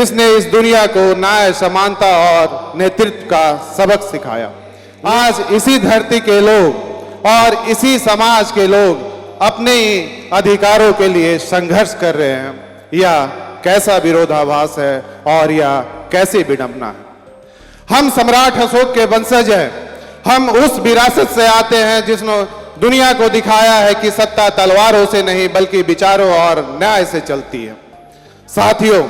जिसने इस दुनिया को न्याय, समानता और नेतृत्व का सबक सिखाया। आज इसी धरती के लोग और इसी समाज के लोग अपने अधिकारों के लिए संघर्ष कर रहे हैं। यह कैसा विरोधाभास है और यह कैसी विडंबना है। हम सम्राट अशोक के वंशज हैं। हम उस विरासत से आते हैं जिसने दुनिया को दिखाया है कि सत्ता तलवारों से नहीं बल्कि विचारों और न्याय से चलती है। साथियों,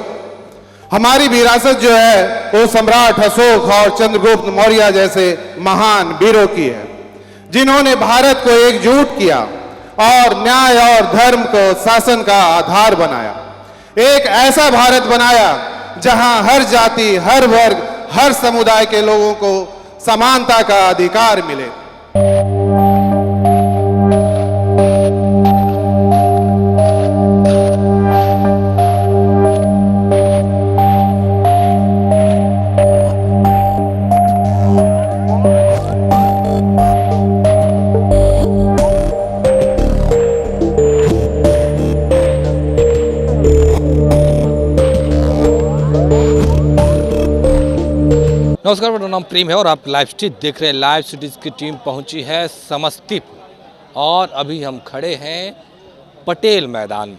हमारी विरासत जो है वो सम्राट अशोक और चंद्रगुप्त मौर्य जैसे महान वीरों की है, जिन्होंने भारत को एकजुट किया और न्याय और धर्म को शासन का आधार बनाया। एक ऐसा भारत बनाया जहां हर जाति, हर वर्ग, हर समुदाय के लोगों को समानता का अधिकार मिले। नमस्कार, मेरा नाम प्रेम है और आप लाइव स्ट्रीट देख रहे हैं। लाइव सिटीज़ की टीम पहुंची है समस्तीपुर और अभी हम खड़े हैं पटेल मैदान में।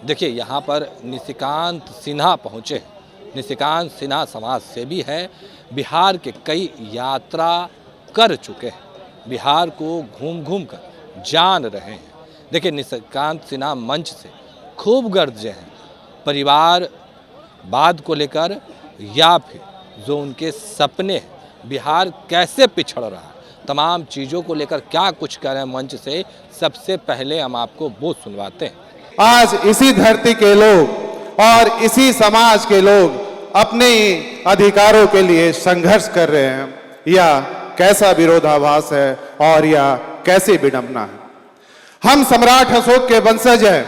देखिए, यहाँ पर निशिकांत सिन्हा पहुँचे हैं। निशिकांत सिन्हा समाज सेवी है, बिहार के कई यात्रा कर चुके हैं, बिहार को घूम घूम कर जान रहे हैं। देखिए, निशिकांत सिन्हा मंच से खूब गरजे हैं परिवारवाद को लेकर या फिर जो उनके सपने हैं, बिहार कैसे पिछड़ रहा है, तमाम चीज़ों को लेकर क्या कुछ कह रहे हैं मंच से। सबसे पहले हम आपको वो सुनवाते हैं। आज इसी धरती के लोग और इसी समाज के लोग अपने अधिकारों के लिए संघर्ष कर रहे हैं। यह कैसा विरोधाभास है और यह कैसी विडंबना है। हम सम्राट अशोक के वंशज हैं।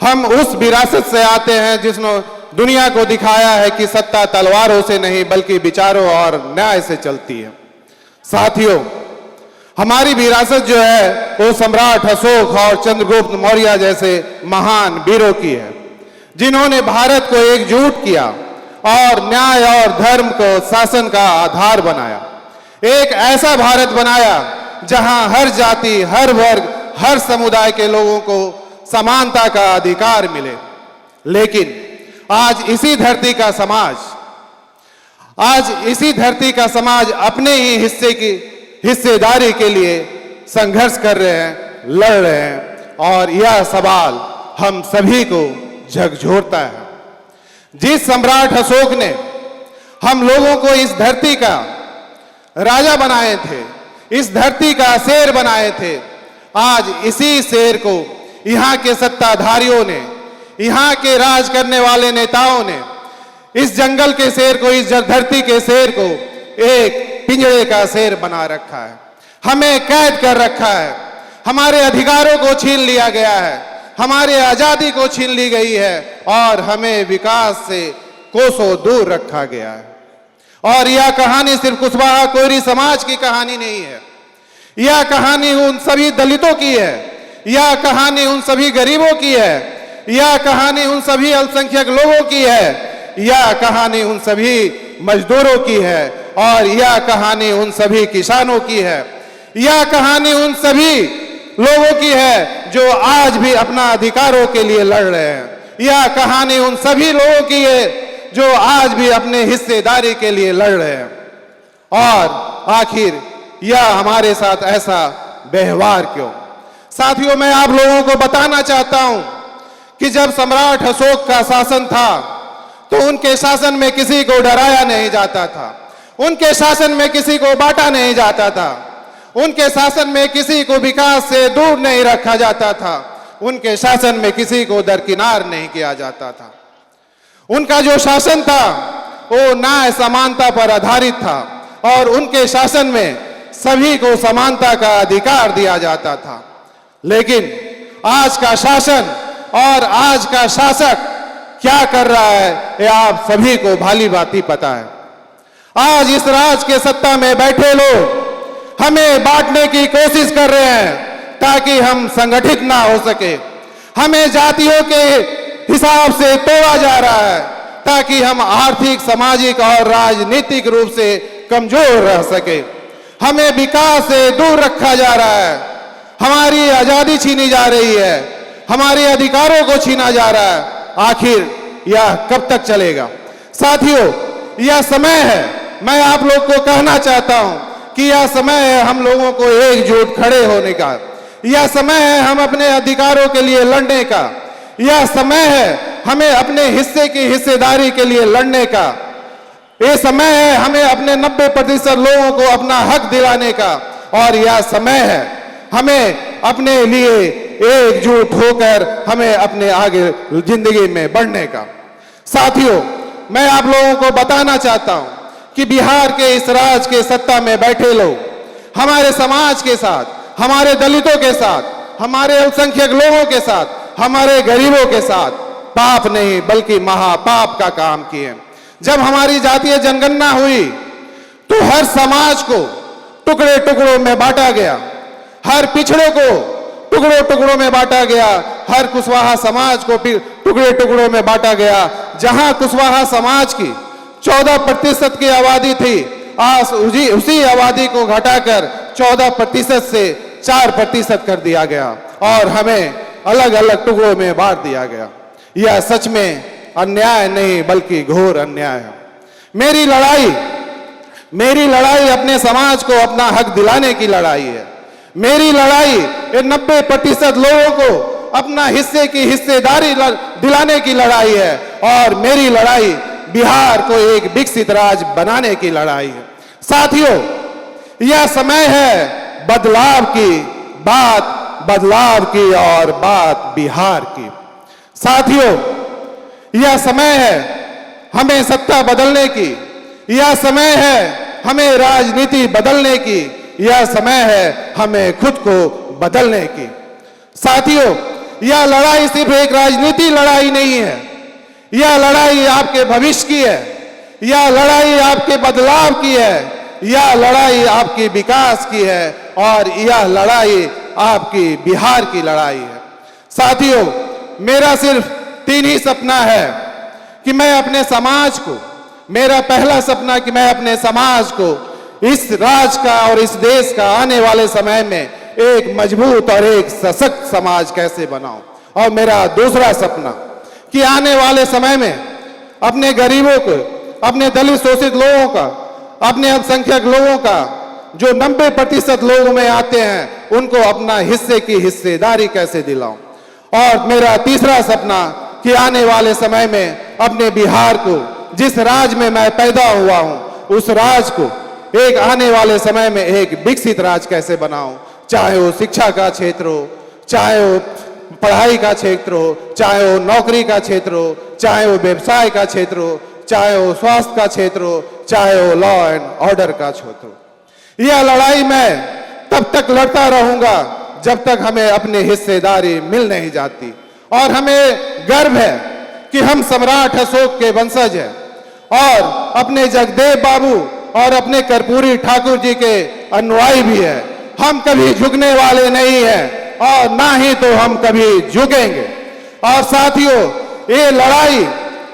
हम उस विरासत से आते हैं जिसने दुनिया को दिखाया है कि सत्ता तलवारों से नहीं बल्कि विचारों और न्याय से चलती है। साथियों, हमारी विरासत जो है वो सम्राट अशोक और चंद्रगुप्त मौर्य जैसे महान वीरों की है, जिन्होंने भारत को एकजुट किया और न्याय और धर्म को शासन का आधार बनाया। एक ऐसा भारत बनाया जहां हर जाति, हर वर्ग, हर समुदाय के लोगों को समानता का अधिकार मिले। लेकिन आज इसी धरती का समाज अपने ही हिस्से की हिस्सेदारी के लिए संघर्ष कर रहे हैं, लड़ रहे हैं और यह सवाल हम सभी को झकझोरता है। जिस सम्राट अशोक ने हम लोगों को इस धरती का राजा बनाए थे, इस धरती का शेर बनाए थे, आज इसी शेर को यहाँ के सत्ताधारियों ने, यहाँ के राज करने वाले नेताओं ने इस जंगल के शेर को, इस धरती के शेर को एक पिंजरे का शेर बना रखा है। हमें कैद कर रखा है, हमारे अधिकारों को छीन लिया गया है, हमारे आजादी को छीन ली गई है और हमें विकास से कोसों दूर रखा गया है। और यह कहानी सिर्फ कुशवाहा कोयरी समाज की कहानी नहीं है। यह कहानी उन सभी दलितों की है, यह कहानी उन सभी गरीबों की है, यह कहानी उन सभी अल्पसंख्यक लोगों की है, यह कहानी उन सभी मजदूरों की है और यह कहानी उन सभी किसानों की है। यह कहानी उन सभी लोगों की है जो आज भी अपना अधिकारों के लिए लड़ रहे हैं। यह कहानी उन सभी लोगों की है जो आज भी अपने हिस्सेदारी के लिए लड़ रहे हैं। और आखिर यह हमारे साथ ऐसा व्यवहार क्यों? साथियों, मैं आप लोगों को बताना चाहता हूं कि जब सम्राट अशोक का शासन था तो उनके शासन में किसी को डराया नहीं जाता था, उनके शासन में किसी को बांटा नहीं जाता था, उनके शासन में किसी को विकास से दूर नहीं रखा जाता था, उनके शासन में किसी को दरकिनार नहीं किया जाता था। उनका जो शासन था वो न्याय, समानता पर आधारित था और उनके शासन में सभी को समानता का अधिकार दिया जाता था। लेकिन आज का शासन और आज का शासक क्या कर रहा है ये आप सभी को भाली भांति पता है। आज इस राज के सत्ता में बैठे लोग हमें बांटने की कोशिश कर रहे हैं ताकि हम संगठित ना हो सके। हमें जातियों के हिसाब से तोड़ा जा रहा है ताकि हम आर्थिक, सामाजिक और राजनीतिक रूप से कमजोर रह सके। हमें विकास से दूर रखा जा रहा है, हमारी आजादी छीनी जा रही है, हमारे अधिकारों को छीना जा रहा है। आखिर यह कब तक चलेगा? साथियों, यह समय है, मैं आप लोग को कहना चाहता हूं कि यह समय है हम लोगों को एकजुट खड़े होने का। यह समय है हम अपने अधिकारों के लिए लड़ने का। यह समय है हमें अपने हिस्से की हिस्सेदारी के लिए लड़ने का। यह समय है हमें अपने 90% लोगों को अपना हक दिलाने का। और यह समय है हमें अपने लिए एकजुट होकर हमें अपने आगे जिंदगी में बढ़ने का। साथियों, मैं आप लोगों को बताना चाहता हूं कि बिहार के इस राज्य के सत्ता में बैठे लोग हमारे समाज के साथ, हमारे दलितों के साथ, हमारे अल्पसंख्यक लोगों के साथ, हमारे गरीबों के साथ पाप नहीं बल्कि महापाप का काम किए। जब हमारी जातीय जनगणना हुई तो हर समाज को टुकड़े टुकड़ों में बांटा गया, हर पिछड़े को टुकड़ों टुकड़ों में बांटा गया, हर कुशवाहा समाज को टुकड़े टुकड़ों में बांटा गया। जहां कुशवाहा समाज की 14% की आबादी थी, आज उसी आबादी को घटाकर 14% से 4% कर दिया गया और हमें अलग अलग टुकड़ों में बांट दिया गया। यह सच में अन्याय नहीं बल्कि घोर अन्याय है। मेरी लड़ाई अपने समाज को अपना हक दिलाने की लड़ाई है। मेरी लड़ाई 90% लोगों को अपना हिस्से की हिस्सेदारी दिलाने की लड़ाई है। और मेरी लड़ाई बिहार को एक विकसित राज्य बनाने की लड़ाई है। साथियों, यह समय है बदलाव की, बात बदलाव की और बात बिहार की। साथियों, यह समय है हमें सत्ता बदलने की, यह समय है हमें राजनीति बदलने की, यह समय है हमें खुद को बदलने की। साथियों, यह लड़ाई सिर्फ एक राजनीति लड़ाई नहीं है, यह लड़ाई आपके भविष्य की है, यह लड़ाई आपके बदलाव की है, यह लड़ाई आपकी विकास की है और यह लड़ाई आपकी बिहार की लड़ाई है। साथियों, मेरा सिर्फ 3 ही सपना है कि मैं अपने समाज को, मेरा पहला सपना कि मैं अपने समाज को इस राज्य का और इस देश का आने वाले समय में एक मजबूत और एक सशक्त समाज कैसे बनाऊं। और मेरा दूसरा सपना कि आने वाले समय में अपने गरीबों को, अपने दलित शोषित लोगों का, अपने अल्पसंख्यक लोगों का, जो 90% लोगों में आते हैं, उनको अपना हिस्से की हिस्सेदारी कैसे दिलाऊं। और मेरा तीसरा सपना कि आने वाले समय में अपने बिहार को, जिस राज्य में मैं पैदा हुआ हूं, उस राज्य को एक आने वाले समय में एक विकसित राज्य कैसे बनाऊं। चाहे वो शिक्षा का क्षेत्र हो, चाहे वो पढ़ाई का क्षेत्र हो, चाहे वो नौकरी का क्षेत्र हो, चाहे वो व्यवसाय का क्षेत्र हो, चाहे वो स्वास्थ्य का क्षेत्र हो, चाहे वो लॉ एंड ऑर्डर का क्षेत्र हो। यह लड़ाई मैं तब तक लड़ता रहूंगा जब तक हमें अपनी हिस्सेदारी मिल नहीं जाती। और हमें गर्व है कि हम सम्राट अशोक के वंशज हैं और अपने जगदेव बाबू और अपने कर्पूरी ठाकुर जी के अनुयायी भी हैं। हम कभी झुकने वाले नहीं हैं और ना ही तो हम कभी झुकेंगे। और साथियों, ये लड़ाई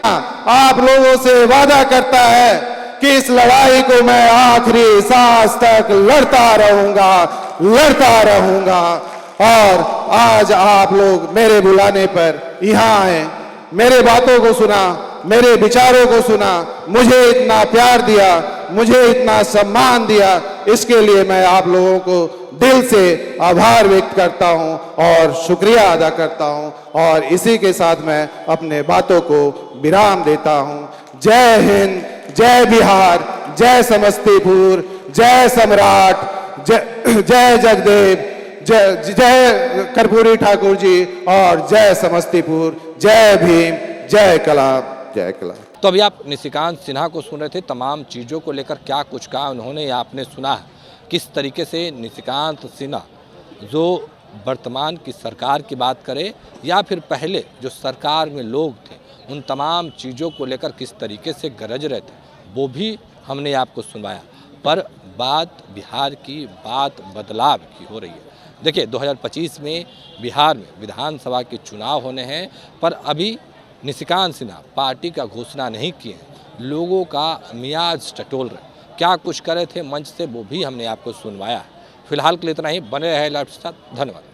आप लोगों से वादा करता है कि इस लड़ाई को मैं आखिरी सांस तक लड़ता रहूंगा। और आज आप लोग मेरे बुलाने पर यहाँ आए, मेरे बातों को सुना, मेरे विचारों को सुना, मुझे इतना प्यार दिया, मुझे इतना सम्मान दिया, इसके लिए मैं आप लोगों को दिल से आभार व्यक्त करता हूं और शुक्रिया अदा करता हूं। और इसी के साथ मैं अपने बातों को विराम देता हूं। जय हिंद, जय बिहार, जय समस्तीपुर, जय सम्राट, जय जगदेव, जय कर्पूरी ठाकुर जी और जय समस्तीपुर, जय भीम, जय कला, जय कला। तो अभी आप निशिकांत सिन्हा को सुन रहे थे, तमाम चीज़ों को लेकर क्या कुछ कहा उन्होंने, आपने सुना है किस तरीके से निशिकांत सिन्हा जो वर्तमान की सरकार की बात करे या फिर पहले जो सरकार में लोग थे, उन तमाम चीज़ों को लेकर किस तरीके से गरज रहे थे, वो भी हमने आपको सुनवाया। पर बात बिहार की, बात बदलाव की हो रही है। देखिए 2025 में बिहार में विधानसभा के चुनाव होने हैं, पर अभी निशिकांत सिन्हा पार्टी का घोषणा नहीं किए, लोगों का मियाज टटोल रहे। क्या कुछ करे थे मंच से वो भी हमने आपको सुनवाया। फिलहाल के लिए इतना ही, बने रहे लाइव के साथ। धन्यवाद।